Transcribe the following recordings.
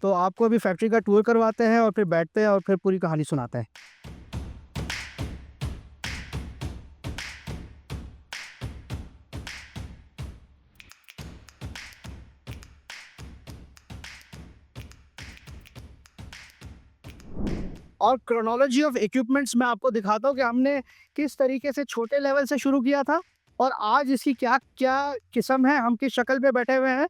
तो आपको अभी फैक्ट्री का टूर करवाते हैं और फिर बैठते हैं और फिर पूरी कहानी सुनाते हैं। और क्रोनोलॉजी ऑफ इक्विपमेंट्स मैं आपको दिखाता हूँ कि हमने किस तरीके से छोटे लेवल से शुरू किया था और आज इसकी क्या क्या किस्म है, हम किस शक्ल पे बैठे हुए हैं।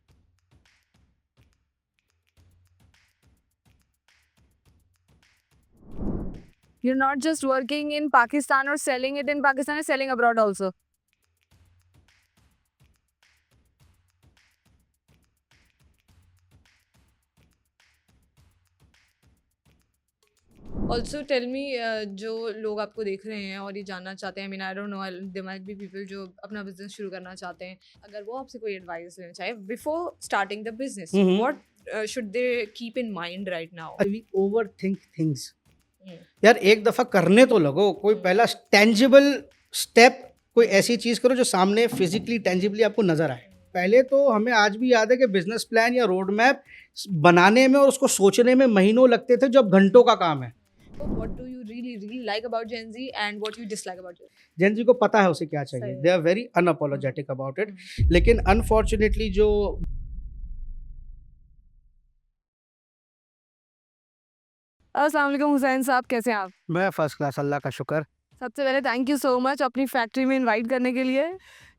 You're not just working in Pakistan or selling it in Pakistan, you're selling abroad also. Also tell me जो लोग आपको देख रहे हैं और ये जानना चाहते हैं, I mean I don't know, there might be people जो अपना बिजनेस शुरू करना चाहते हैं, अगर वो आपसे कोई एडवाइस लेना चाहे before starting the business, what should they keep in mind right now? We overthink things. Hmm. यार एक दफा करने तो लगो, कोई पहला टेंजिबल स्टेप, कोई ऐसी चीज करो जो सामने फिजिकली टेंजिबली आपको नजर आए। पहले तो हमें आज भी याद है कि बिजनेस प्लान या रोड मैप बनाने में और उसको सोचने में महीनों लगते थे, जो अब घंटों का काम है। So what do you really like about Gen Z and what you dislike about Gen Z? Gen Z को पता है उसे क्या चाहिए, सही है। They are very unapologetic about it. लेकिन अनफॉर्चुनेटली जो अस्सलाम वालेकुम हुसैन साहब, कैसे हैं आप? मैं फर्स्ट क्लास, अल्लाह का शुक्र। सबसे पहले थैंक यू सो मच अपनी फैक्ट्री में इनवाइट करने के लिए।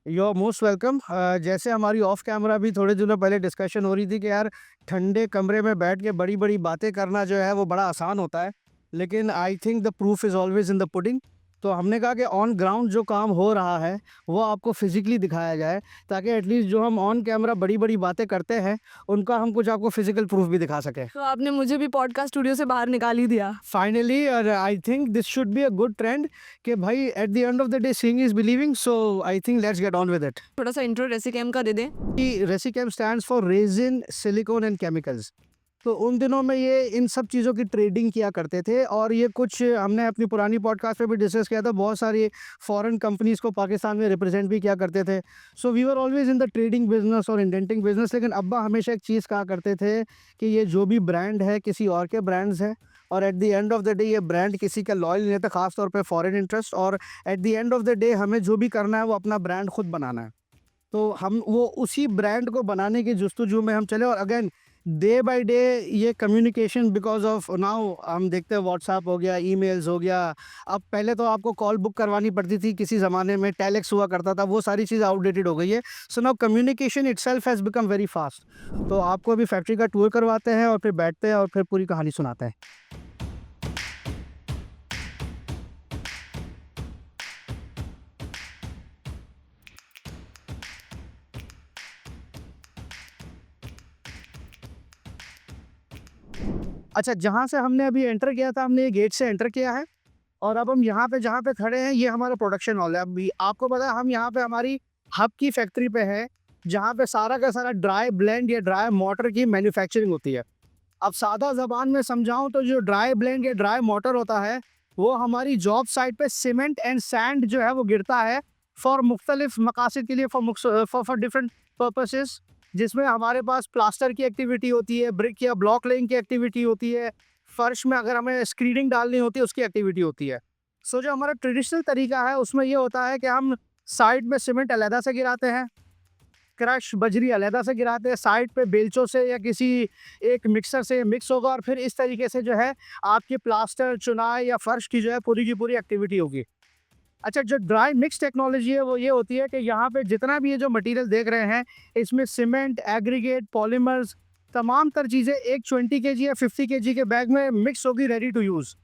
You are most welcome. जैसे हमारी ऑफ कैमरा भी थोड़े दिनों पहले डिस्कशन हो रही थी कि यार ठंडे कमरे में बैठ के बड़ी बड़ी बातें करना जो है वो बड़ा आसान होता है, लेकिन I think the proof is always in the pudding. तो हमने कहा कि ऑन ग्राउंड जो काम हो रहा है वो आपको फिजिकली दिखाया जाए, ताकि एटलीस्ट जो हम ऑन कैमरा बड़ी बड़ी बातें करते हैं उनका हम कुछ आपको फिजिकल प्रूफ भी दिखा सकें। तो आपने मुझे भी पॉडकास्ट स्टूडियो से बाहर निकाल ही दिया। Finally I think this should be a good trend कि भाई at the end of the day seeing is believing, so I think let's get on with it. थोड़ा सा इंट्रो रेसिकेम का दे दें। Resichem stands for resin, silicon and chemicals. तो उन दिनों में ये इन सब चीज़ों की ट्रेडिंग किया करते थे, और ये कुछ हमने अपनी पुरानी पॉडकास्ट पे भी डिस्कस किया था, बहुत सारी फॉरेन कंपनीज़ को पाकिस्तान में रिप्रेजेंट भी किया करते थे। So we were always in the trading business और इंडेंटिंग बिजनेस। लेकिन अब्बा हमेशा एक चीज़ कहा करते थे कि ये जो भी ब्रांड है किसी और के ब्रांड्स हैं, और eight the end of the day ये ब्रांड किसी का लॉयल नहीं रहता, खासतौर पर फॉरेन इंटरेस्ट। और eight the end of the day हमें जो भी करना है वो अपना ब्रांड खुद बनाना है। तो हम वो उसी ब्रांड को बनाने की जुस्तजू में हम चले। और अगेन डे बाय डे ये कम्युनिकेशन, बिकॉज ऑफ नाउ हम देखते हैं व्हाट्सएप हो गया, ईमेल्स हो गया। अब पहले तो आपको कॉल बुक करवानी पड़ती थी, किसी ज़माने में टेलेक्स हुआ करता था, वो सारी चीज़ आउटडेटेड हो गई है। So now communication itself has become very fast. तो आपको अभी फैक्ट्री का टूर करवाते हैं और फिर बैठते हैं और फिर पूरी कहानी सुनाते हैं। अच्छा, जहाँ से हमने अभी एंटर किया था, हमने ये गेट से एंटर किया है, और अब हम यहाँ पे जहाँ पे खड़े हैं ये हमारा प्रोडक्शन हॉल है। अभी आपको पता है हम यहाँ पे हमारी हब की फैक्ट्री पे हैं, जहाँ पे सारा का सारा ड्राई ब्लेंड या ड्राई मोटर की मैन्युफैक्चरिंग होती है। अब सादा ज़बान में समझाऊँ तो जो ड्राई ब्लेंड या ड्राई मोटर होता है वो हमारी जॉब साइट पे सीमेंट एंड सैंड जो है वो गिरता है फॉर मुख्तलिफ मकासद के लिए, फॉर डिफरेंट पर्पसेस, जिसमें हमारे पास प्लास्टर की एक्टिविटी होती है, ब्रिक या ब्लॉक लेइंग की एक्टिविटी होती है, फर्श में अगर हमें स्क्रीनिंग डालनी होती है उसकी एक्टिविटी होती है। सो जो हमारा ट्रेडिशनल तरीका है उसमें ये होता है कि हम साइड में सीमेंट अलहदा से गिराते हैं, क्रश बजरी अलहदा से गिराते हैं, साइड पे बेलचों से या किसी एक मिक्सर से मिक्स होगा, और फिर इस तरीके से जो है आपकी प्लास्टर, चुनाई या फर्श की जो है पूरी की पूरी एक्टिविटी होगी। अच्छा, जो ड्राई मिक्स टेक्नोलॉजी है वो ये होती है कि यहाँ पे जितना भी ये जो मटेरियल देख रहे हैं इसमें सीमेंट, एग्रीगेट, पॉलीमर्स, तमाम तर चीज़ें एक 20 kg या 50 kg के बैग में मिक्स होगी, रेडी टू यूज़।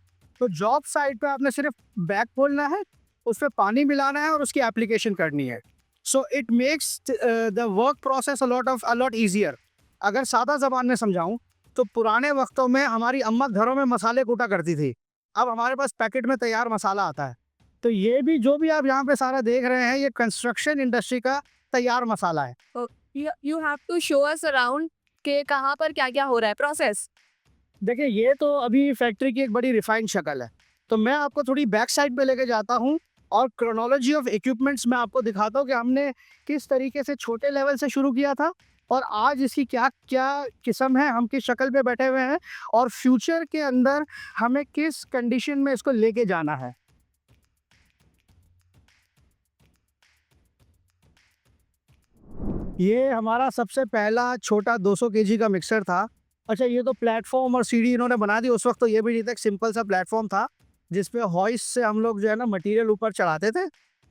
तो जॉब साइट पे आपने सिर्फ बैग खोलना है, उस पर पानी मिलाना है और उसकी एप्लीकेशन करनी है। So it makes the work process a lot easier. अगर सादा ज़बान में समझाऊँ तो पुराने वक्तों में हमारी अम्मा घरों में मसाले कूटा करती थी, अब हमारे पास पैकेट में तैयार मसाला आता है। तो ये भी जो भी आप यहाँ पे सारा देख रहे हैं ये कंस्ट्रक्शन इंडस्ट्री का तैयार मसाला है। You have to show us around कि कहाँ पर क्या क्या हो रहा है प्रोसेस। देखिए ये तो अभी फैक्ट्री की एक बड़ी रिफाइंड शक्ल है, तो मैं आपको थोड़ी बैक साइड पे लेके जाता हूँ और क्रोनोलॉजी ऑफ इक्विपमेंट्स मैं आपको दिखाता हूँ कि हमने किस तरीके से छोटे लेवल से शुरू किया था और आज इसकी क्या क्या किस्म है, हम किस शक्ल पे बैठे हुए हैं और फ्यूचर के अंदर हमें किस कंडीशन में इसको लेके जाना है। ये हमारा सबसे पहला छोटा 200 केजी का मिक्सर था। अच्छा, ये तो प्लेटफ़ॉर्म और सीढ़ी इन्होंने बना दी, उस वक़्त तो ये भी नहीं था, एक सिंपल सा प्लेटफ़ॉर्म था, जिस पे हॉइस्ट से हम लोग जो है ना मटीरियल ऊपर चढ़ाते थे।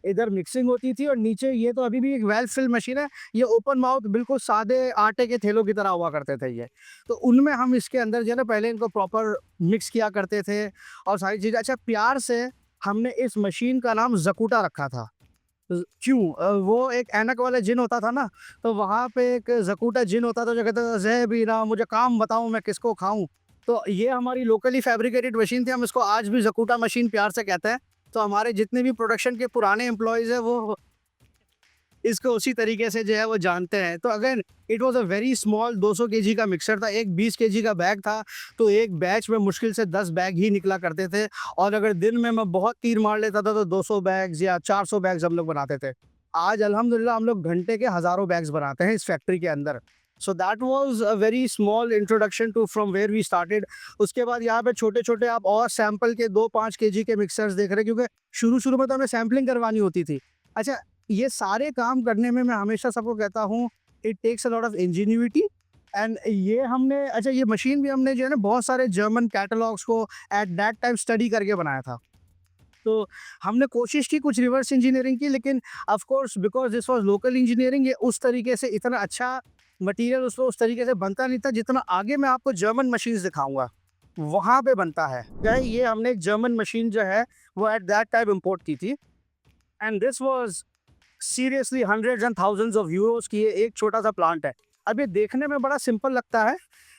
इधर मिक्सिंग होती थी और नीचे ये तो अभी भी एक वेल फिल्ड मशीन है, ये ओपन माउथ बिल्कुल सादे आटे के थैलों की तरह हुआ करते थे ये। तो उनमें हम इसके अंदर जो है ना पहले इनको प्रॉपर मिक्स किया करते थे और सारी चीज़ें। अच्छा, प्यार से हमने इस मशीन का नाम ज़कूटा रखा था। क्यों? वो एक ऐनक वाला जिन होता था ना, तो वहाँ पे एक ज़कूटा जिन होता था जो कहता था, "ज़े बीरा मुझे काम बताओ मैं किसको खाऊँ?" तो ये हमारी लोकली फैब्रिकेटेड मशीन थी, हम इसको आज भी ज़कूटा मशीन प्यार से कहते हैं। तो हमारे जितने भी प्रोडक्शन के पुराने एम्प्लॉइज़ हैं वो इसको उसी तरीके से जो है वो जानते हैं। तो again it was a very small 200 KG का मिक्सर था, एक 20 केजी का बैग था, तो एक बैच में मुश्किल से 10 बैग ही निकला करते थे और अगर दिन में मैं बहुत तीर मार लेता था तो 200 बैग्स या 400 बैग्स हम लोग बनाते थे। आज अल्हम्दुलिल्लाह हम लोग घंटे के हज़ारों बैग्स बनाते हैं इस फैक्ट्री के अंदर। So that was a very small introduction to from where we started. उसके बाद यहाँ पे छोटे-छोटे आप और सैंपल के 2-5 केजी के मिक्सर्स देख रहे हैं, क्योंकि शुरू-शुरू में तो हमें सैंपलिंग करवानी होती थी। अच्छा, ये सारे काम करने में मैं हमेशा सबको कहता हूँ, it takes a lot of ingenuity and ये हमने, अच्छा ये मशीन भी हमने जो है ना बहुत सारे जर्मन कैटलॉग्स को एट दैट टाइम स्टडी करके बनाया था। तो हमने कोशिश की, कुछ रिवर्स इंजीनियरिंग की, लेकिन of course because this was local engineering, ये उस तरीके से इतना अच्छा मटीरियल उसमें उस तरीके से बनता नहीं था जितना आगे मैं आपको जर्मन मशीन्स दिखाऊँगा, वहाँ पे बनता है। क्या है, ये हमने एक जर्मन मशीन जो है वो एट दैट टाइम इम्पोर्ट की थी and this was seriously hundreds and thousands of euros की ये एक छोटा-सा प्लांट है। अब ये देखने में बड़ा सिंपल लगता है,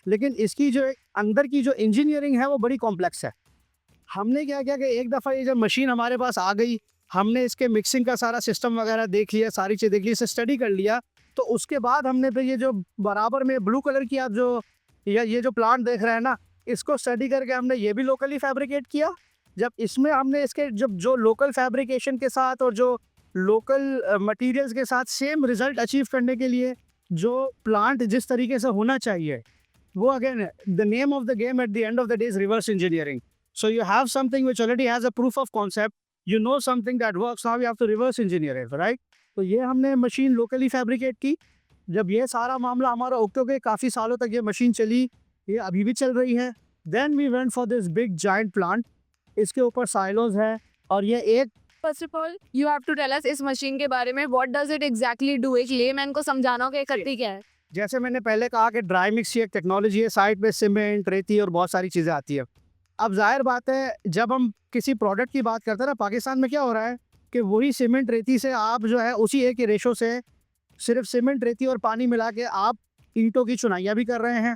लेकिन इसकी जो एक अंदर की जो इंजीनियरिंग है वो बड़ी कॉम्प्लेक्स है। हमने क्या किया कि एक दफ़ा ये जब मशीन हमारे पास आ गई, हमने इसके मिक्सिंग का सारा सिस्टम वगैरह देख लिया, सारी चीज़ देख ली, इसे स्टडी कर लिया, तो उसके बाद हमने फिर ये जो बराबर में ब्लू कलर की आप जो ये जो प्लांट देख रहे हैं ना, इसको स्टडी करके हमने ये भी लोकली फैब्रिकेट किया। जब इसमें हमने इसके जब जो लोकल फैब्रिकेशन के साथ और जो लोकल मटेरियल्स के साथ सेम रिजल्ट अचीव करने के लिए जो प्लांट जिस तरीके से होना चाहिए, वो again the name of the game at the end of the day is reverse engineering. So you have something which already has a proof of concept, you know something that works, now you have to reverse engineer it, right? तो ये हमने machine locally fabricate की। जब ये सारा मामला हमारा okay हो गया, काफ़ी सालों तक ये मशीन चली, ये अभी भी चल रही है। Then we went for this big giant plant, इसके ऊपर साइलोज है और ये एक first of all you have to tell us इस मशीन के बारे में, what does it exactly do? एक लेमैन को समझाना हो कि करती क्या है। जैसे मैंने पहले कहा कि ड्राई मिक्स की एक टेक्नोलॉजी है, साइड पे सीमेंट, रेती और बहुत सारी चीज़ें आती है। अब ज़ाहिर बात है, जब हम किसी प्रोडक्ट की बात करते हैं ना, पाकिस्तान में क्या हो रहा है कि वही सीमेंट रेती से आप जो है उसी एक ही रेशो से सिर्फ सीमेंट रेती और पानी मिला के आप ईंटों की चुनाइयाँ भी कर रहे हैं,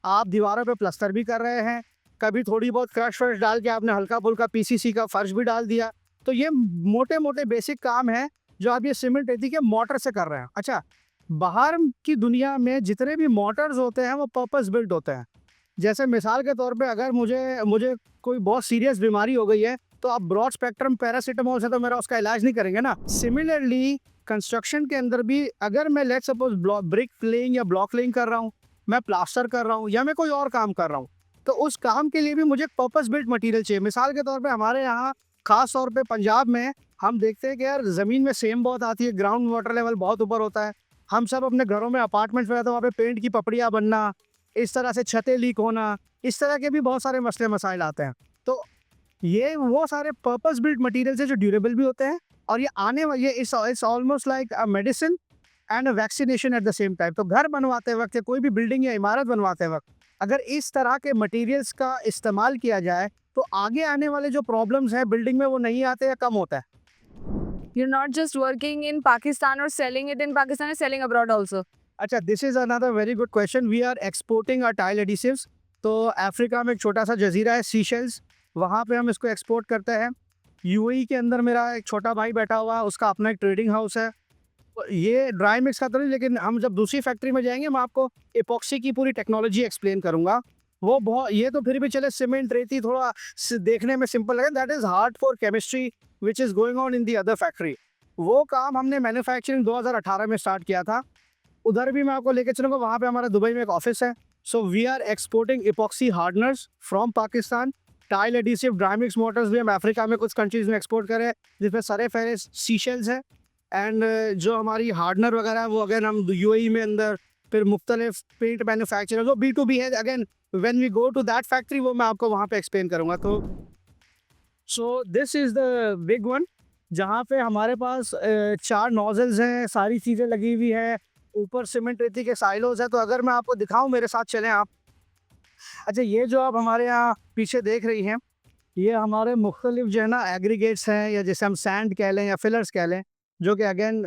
आप दीवारों पे प्लस्तर भी कर रहे हैं, कभी थोड़ी बहुत क्रश वर्श डाल के आपने हल्का फुल्का पीसीसी का फर्श भी डाल दिया। तो ये मोटे मोटे बेसिक काम है जो आप ये सीमेंट रेती के मोटर से कर रहे हैं। अच्छा, बाहर की दुनिया में जितने भी मोटर्स होते हैं वो पर्पस बिल्ट होते हैं। जैसे मिसाल के तौर पे अगर मुझे मुझे कोई बहुत सीरियस बीमारी हो गई है, तो आप ब्रॉड स्पेक्ट्रम पैरासीटामोल से तो मेरा उसका इलाज नहीं करेंगे ना। सिमिलरली कंस्ट्रक्शन के अंदर भी अगर मैं लेट्स सपोज ब्रिक लेइंग या ब्लॉक लेइंग कर रहा हूँ, मैं प्लास्टर कर रहा हूँ या मैं कोई और काम कर रहा हूँ, तो उस काम के लिए भी मुझे पर्पस बिल्ट मटीरियल चाहिए। मिसाल के तौर पे हमारे यहाँ खास तौर पे पंजाब में हम देखते हैं कि यार ज़मीन में सेम बहुत आती है, ग्राउंड वाटर लेवल बहुत ऊपर होता है। हम सब अपने घरों में अपार्टमेंट्स में रहते हैं, वहाँ पे पेंट की पपड़ियाँ बनना, इस तरह से छतें लीक होना, इस तरह के भी बहुत सारे मसले मसाइल आते हैं। तो ये वो सारे पर्पस बिल्ट मटेरियल्स हैं जो ड्यूरेबल भी होते हैं और ये आने वाले it's almost like a medicine and a vaccination at the same time. तो घर बनवाते वक्त या कोई भी बिल्डिंग या इमारत बनवाते वक्त अगर इस तरह के मटेरियल्स का इस्तेमाल किया जाए, तो आगे आने वाले जो प्रॉब्लम्स हैं बिल्डिंग में वो नहीं आते या कम होता है। You're not just working in Pakistan or selling it in Pakistan, you're selling abroad also. अच्छा, this is another very good question. We are exporting our tile adhesives. तो अफ्रीका में एक छोटा सा जजीरा है सीशेल्स, वहाँ पे हम इसको एक्सपोर्ट करते हैं। यूएई के अंदर मेरा एक छोटा भाई बैठा हुआ है, उसका अपना एक ट्रेडिंग हाउस है। तो ये ड्राई मिक्स का तो नहीं, लेकिन हम जब दूसरी फैक्ट्री में जाएंगे मैं आपको एपॉक्सी की पूरी टेक्नोलॉजी एक्सप्लेन करूंगा। वो बहुत, ये तो फिर भी चले सीमेंट रेती थोड़ा देखने में सिंपल लगे, that is hard for chemistry which is going on in the other factory. वो काम हमने मैन्युफैक्चरिंग 2018 में स्टार्ट किया था। उधर भी मैं आपको लेके चलूँगा, वहाँ पे हमारा दुबई में एक ऑफिस है। So we are exporting epoxy hardeners from Pakistan. Tile adhesive dry mix mortars भी हम अफ्रीका में कुछ कंट्रीज़ में एक्सपोर्ट कर रहे हैं, जिसमें सरे-फेरेस सीशेल्स है। एंड जो हमारी हार्डनर वगैरह है वो अगेन हम यूएई में अंदर फिर मुख्तलिफ पेंट मैन्युफैक्चरर जो B2B है, again when we go to that factory वो मैं आपको वहाँ पे एक्सप्लेन करूँगा। तो so this is the big one, जहाँ पे हमारे पास 4 नोजल्स हैं, सारी चीज़ें लगी हुई है, ऊपर सीमेंट रेती के साइलोज है। तो अगर मैं आपको दिखाऊं, मेरे साथ चलें आप। अच्छा, ये जो आप हमारे यहाँ पीछे देख रही हैं, ये हमारे मुख्तलिफ जो है ना एग्रीगेट्स हैं, या जैसे हम सैंड कह लें या फिलर्स कह लें, जो कि अगेन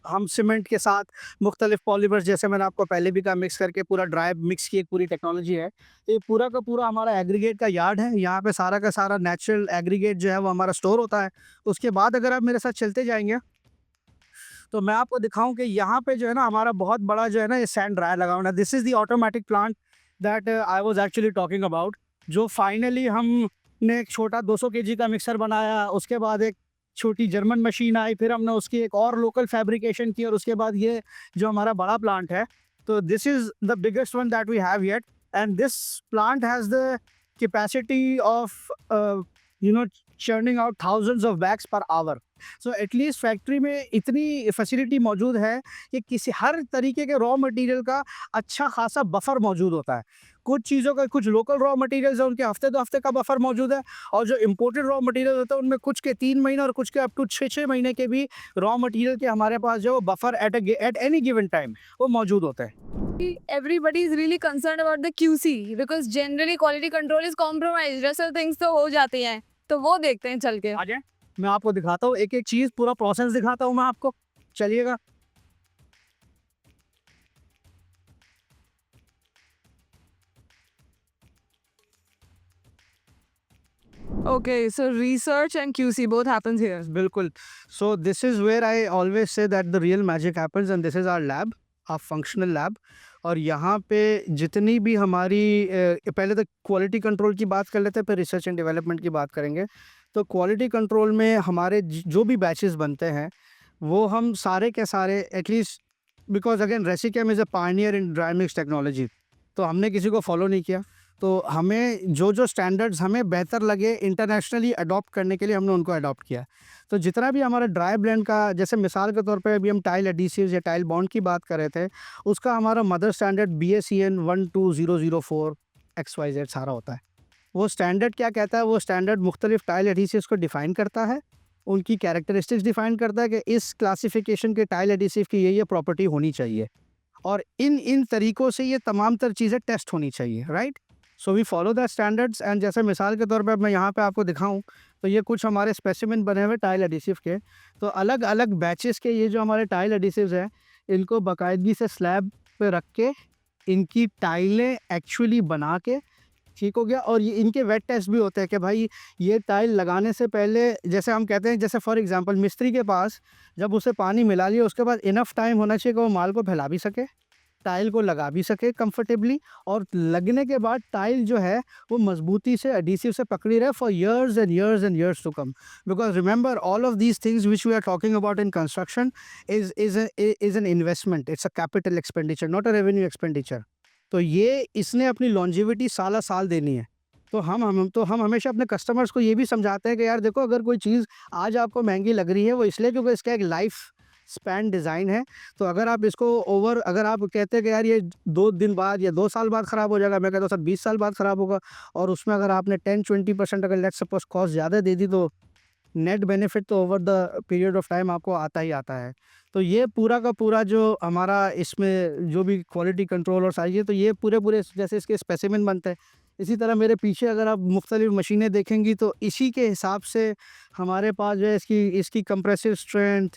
हम सीमेंट के साथ मुख्तलिफ पॉलीमर्स, जैसे मैंने आपको पहले भी कहा, मिक्स करके पूरा ड्राई मिक्स की एक पूरी टेक्नोलॉजी है। तो ये पूरा का पूरा हमारा एग्रीगेट का यार्ड है। यहाँ पे सारा का सारा नेचुरल एग्रीगेट जो है वो हमारा स्टोर होता है। उसके बाद अगर आप मेरे साथ चलते जाएंगे तो मैं आपको दिखाऊं कि यहाँ पे जो है ना हमारा बहुत बड़ा जो है ना ये सैंड ड्रायर लगा हुआ है। This is the automatic plant that I was actually talking about, जो फाइनली हमने एक छोटा 200 केजी का मिक्सर बनाया, उसके बाद एक छोटी जर्मन मशीन आई, फिर हमने उसकी एक और लोकल फैब्रिकेशन की, और उसके बाद ये जो हमारा बड़ा प्लांट है। तो this is the biggest one that we have yet, and this plant has the capacity of churning out thousands of bags per hour. So at least factory में इतनी फैसिलिटी मौजूद है कि किसी हर तरीके के रॉ मटेरियल का अच्छा खासा बफर मौजूद होता है। कुछ चीज़ों का, कुछ लोकल रॉ मटेरियल्स हैं उनके हफ्ते 2 हफ्ते का बफर मौजूद है, और जो इम्पोर्टेड रॉ मटेरियल होता है उनमें कुछ के 3 महीने और कुछ के अप टू 6-6 महीने के भी रॉ मटेरियल के हमारे पास जो buffer at any given time वो मौजूद होता है। Everybody is really concerned about the QC because generally quality control is compromised. ऐसे things तो हो जाती हैं, तो वो देखते हैं चल के। आ जाए, मैं आपको दिखाता हूँ एक एक चीज़, पूरा प्रोसेस दिखाता हूँ मैं आपको, चलिएगा। Okay, so research and QC both happens here. बिल्कुल। So this is where I always say that the real magic happens, and this is our lab, our functional lab. और यहाँ पे जितनी भी हमारी पहले तो क्वालिटी कंट्रोल की बात कर लेते हैं, फिर रिसर्च एंड डेवलपमेंट की बात करेंगे। तो क्वालिटी कंट्रोल में हमारे जो भी बैचेस बनते हैं वो हम सारे के सारे at least, because again Resichem is a pioneer in dry mix technology, तो हमने किसी को फॉलो नहीं किया। तो हमें जो स्टैंडर्ड्स हमें बेहतर लगे इंटरनेशनली अडॉप्ट करने के लिए, हमने उनको अडॉप्ट किया। तो जितना भी हमारा ड्राई ब्लेंड का, जैसे मिसाल के तौर पे अभी हम टाइल एडिसिव्स या टाइल बॉन्ड की बात कर रहे थे, उसका हमारा मदर स्टैंडर्ड BACN 12004 XYZ सारा होता है। वो स्टैंडर्ड क्या कहता है, वो स्टैंडर्ड मुख्तलिफ टाइल एडिसिव्स को डिफ़ाइन करता है, उनकी कैरेक्टरिस्टिक्स डिफ़ाइन करता है कि इस क्लासिफिकेशन के टाइल एडिसिव की ये प्रॉपर्टी होनी चाहिए, और इन तरीक़ों से ये तमाम तर चीज़ें टेस्ट होनी चाहिए, right. So we follow the standards. And जैसे मिसाल के तौर पे मैं यहाँ पे आपको दिखाऊं, तो ये कुछ हमारे स्पेसिमेन बने हुए टाइल एडिसिव के। तो अलग अलग बैचेस के ये जो हमारे टाइल एडिसिव्स हैं, इनको बाकायदगी से स्लैब पे रख के इनकी टाइलें एक्चुअली बना के, ठीक हो गया। और ये इनके वेट टेस्ट भी होते हैं कि भाई ये टाइल लगाने से पहले, जैसे हम कहते हैं, जैसे फॉर एग्जांपल मिस्त्री के पास जब उसे पानी मिला लिया उसके बाद इनफ टाइम होना चाहिए कि वो माल को फैला भी सके, टाइल को लगा भी सके कंफर्टेबली, और लगने के बाद टाइल जो है वो मजबूती से एडिसिव से पकड़ी रहे for years and years and years to come. Because remember, all of these things which we are talking about in construction is an investment. It's a capital expenditure, not a revenue expenditure. तो ये इसने अपनी longevity साला साल देनी है। तो हम हमेशा अपने कस्टमर्स को ये भी समझाते हैं कि यार देखो, अगर कोई चीज़ आज आपको महंगी लग रही है वो इसलिए क्योंकि इसका एक लाइफ स्पैन डिज़ाइन है। तो अगर आप इसको अगर आप कहते हैं कि यार ये 2 दिन बाद या 2 साल बाद ख़राब हो जाएगा, मैं कहता हूँ सर 20 साल बाद ख़राब होगा। और उसमें अगर आपने 10-20% अगर लेट्स सपोज कॉस्ट ज़्यादा दे दी, तो नेट बेनिफिट तो over the period of time आपको आता ही आता है। तो ये पूरा का पूरा जो हमारा इसमें जो भी क्वालिटी कंट्रोल और सारी, तो ये पूरे जैसे इसके स्पेसिमेन बनते हैं, इसी तरह मेरे पीछे अगर आप मुख्तलिफ मशीनें देखेंगी तो इसी के हिसाब से हमारे पास जो है इसकी compressive strength,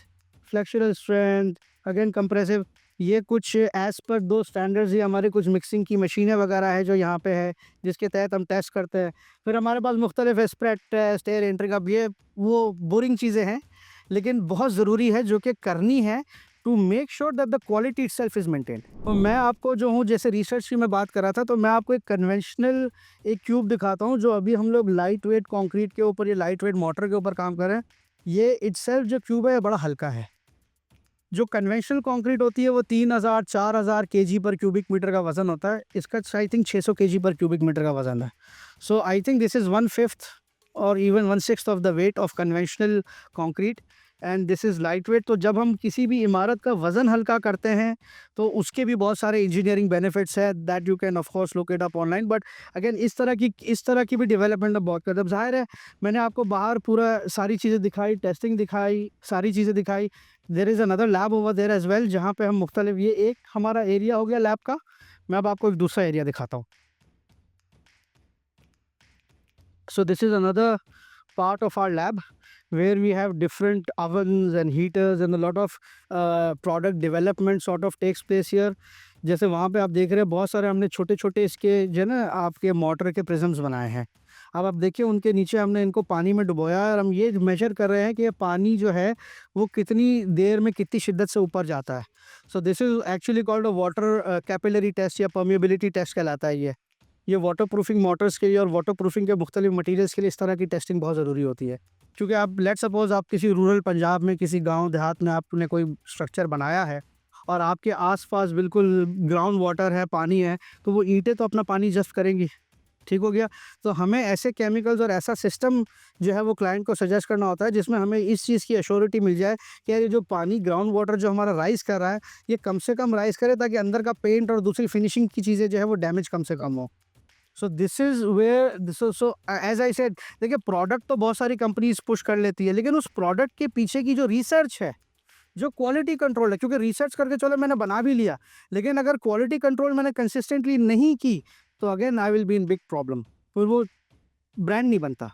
flexural strength, again compressive, ये कुछ एज़ पर 2 स्टैंडर्ड्स ही हमारे कुछ मिक्सिंग की मशीनें वगैरह है जो यहाँ पे है, जिसके तहत हम टेस्ट करते हैं। फिर हमारे पास मुख्तलिफ स्प्रेड टेस्ट, एयर एंट्री का, ये वो बोरिंग चीज़ें हैं लेकिन बहुत ज़रूरी है, जो कि करनी है to make sure that the quality itself is maintained. तो मैं आपको जो हूँ, जैसे रिसर्च की मैं बात कर रहा था, तो मैं आपको एक कन्वेंशनल एक क्यूब दिखाता हूँ जो अभी हम लोग लाइट वेट कॉन्क्रीट के ऊपर या लाइट वेट मोटर के ऊपर काम कर रहे हैं। ये इटसेल्फ जो क्यूब है बड़ा हल्का है, जो कन्वेंशनल कंक्रीट होती है वो 3000 4000 केजी पर क्यूबिक मीटर का वजन होता है, इसका आई थिंक 600 केजी पर क्यूबिक मीटर का वजन है। So I think this is 1/5 और even 1/6 of the weight of conventional concrete and this is light weight. तो जब हम किसी भी इमारत का वज़न हल्का करते हैं तो उसके भी बहुत सारे इंजीनियरिंग बेनिफिट्स है that you can of course look it up online. But again इस तरह की भी डेवलपमेंट में बहुत कदम ज़ाहिर है। मैंने आपको बाहर पूरा सारी चीज़ें दिखाई, टेस्टिंग दिखाई, सारी चीज़ें दिखाई। There is another lab over there as well जहाँ पे हम मुख्तलिफ, ये एक हमारा एरिया हो गया लैब का। मैं अब आपको एक दूसरा एरिया दिखाता हूँ। So this is another part of our lab where we have different ovens and heaters and a lot of product development sort of takes place here. जैसे वहाँ पे आप देख रहे हैं बहुत सारे हमने छोटे छोटे इसके जो है ना आपके मोटर के प्रिज्म्स बनाए हैं। अब आप देखिए उनके नीचे हमने इनको पानी में डुबोया है और हम ये मेजर कर रहे हैं कि ये पानी जो है वो कितनी देर में कितनी शिद्दत से ऊपर जाता है। So this is actually called a water capillary test या परमिएबिलिटी टेस्ट कहलाता है ये वाटर प्रूफिंग मोटर्स के लिए और वाटर प्रूफिंग के मुख्तलिफ मटीरियल्स के लिए इस तरह की टेस्टिंग बहुत ज़रूरी होती है। क्योंकि आप लेट सपोज़ आप किसी रूरल पंजाब में किसी गांव देहात में आपने कोई स्ट्रक्चर बनाया है और आपके आसपास बिल्कुल ग्राउंड वाटर है, पानी है, तो वो ईंटें तो अपना पानी जफ्त करेंगी। ठीक हो गया। तो हमें ऐसे केमिकल्स और ऐसा सिस्टम जो है वो क्लाइंट को सजेस्ट करना होता है जिसमें हमें इस चीज़ की एश्योरिटी मिल जाए कि यार ये जो पानी ग्राउंड वाटर जो हमारा राइज़ कर रहा है ये कम से कम राइज़ करे ताकि अंदर का पेंट और दूसरी फिनिशिंग की चीज़ें जो है वो डैमेज कम से कम हो। So this is where so as I said, देखिए प्रोडक्ट तो बहुत सारी कंपनीज पुश कर लेती है लेकिन उस प्रोडक्ट के पीछे की जो रिसर्च है, जो क्वालिटी कंट्रोल है, क्योंकि रिसर्च करके चलो मैंने बना भी लिया लेकिन अगर क्वालिटी कंट्रोल मैंने कंसिस्टेंटली नहीं की तो again I will be in big problem, फिर वो ब्रांड नहीं बनता।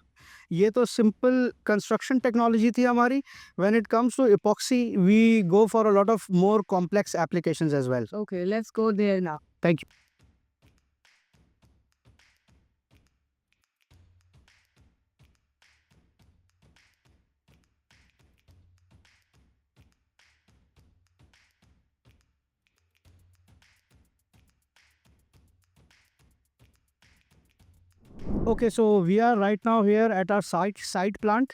ये तो सिंपल कंस्ट्रक्शन टेक्नोलॉजी थी हमारी। When it comes to epoxy we go for a lot of more complex applications as well. Okay, let's go there now. Thank you. Okay, so we are right now here at our site plant.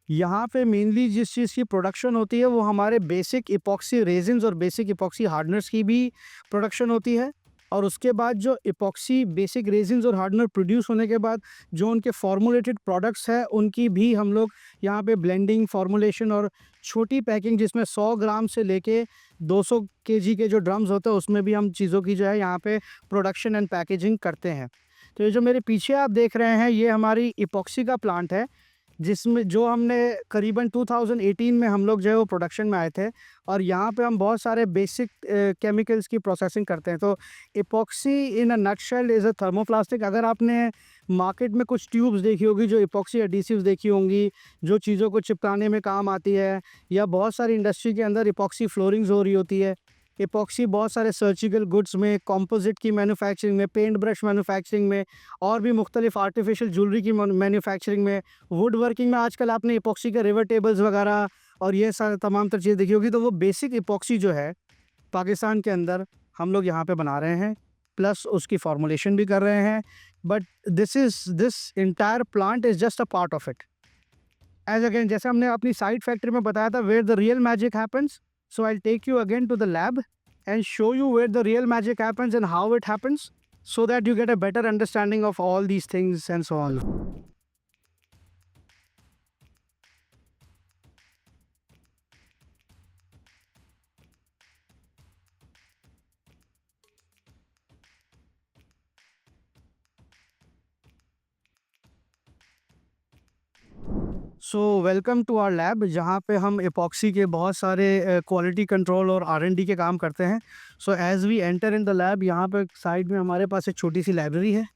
यहाँ पे mainly जिस चीज़ की production होती है वो हमारे basic epoxy resins और basic epoxy हार्डनर्स की भी प्रोडक्शन होती है। और उसके बाद जो इपॉक्सी बेसिक रेजिन्स और हार्डनर प्रोड्यूस होने के बाद जो उनके फॉर्मुलेटेड प्रोडक्ट्स हैं उनकी भी हम लोग यहाँ पे ब्लेंडिंग, फॉर्मुलेशन और छोटी पैकिंग जिसमें 100 ग्राम से लेके 200 केजी के जो ड्रम्स होते हैं उसमें भी हम चीज़ों की जो है यहाँ पे प्रोडक्शन एंड पैकेजिंग करते हैं। तो ये जो मेरे पीछे आप देख रहे हैं ये हमारी इपॉक्सी का प्लांट है जिसमें जो हमने करीबन 2018 में हम लोग जो है वो प्रोडक्शन में आए थे और यहाँ पे हम बहुत सारे बेसिक केमिकल्स की प्रोसेसिंग करते हैं। तो epoxy in a nutshell is a thermoplastic. अगर आपने मार्केट में कुछ ट्यूब्स देखी होगी जो इपॉक्सी एडिसिव्स देखी होंगी जो चीज़ों को चिपकाने में काम आती है, या बहुत सारी इंडस्ट्री के अंदर इपॉक्सी फ्लोरिंग्स हो रही होती है। इपॉक्सी बहुत सारे सर्जिकल गुड्स में, कंपोजिट की मैन्युफैक्चरिंग में, पेंट ब्रश मैन्युफैक्चरिंग में और भी मुख्तलिफ आर्टिफिशियल ज्वेलरी की मैन्युफैक्चरिंग में, वुड वर्किंग में आजकल आपने इपॉक्सी के रिवर टेबल्स वगैरह और ये सारे तमाम तर चीज़ें देखी होगी। तो वो बेसिक इपॉक्सी जो है पाकिस्तान के अंदर हम लोग यहाँ पे बना रहे हैं, प्लस उसकी फॉर्मुलेशन भी कर रहे हैं। But this entire plant is just a part of it. As again जैसे हमने अपनी साइड फैक्ट्री में बताया था where the real magic happens, so I'll take you again to the lab and show you where the real magic happens and how it happens so that you get a better understanding of all these things and so on. So welcome to our lab जहाँ पे हम epoxy के बहुत सारे quality control और R&D के काम करते हैं। So as we enter in the lab यहाँ पे साइड में हमारे पास एक छोटी सी लाइब्रेरी है।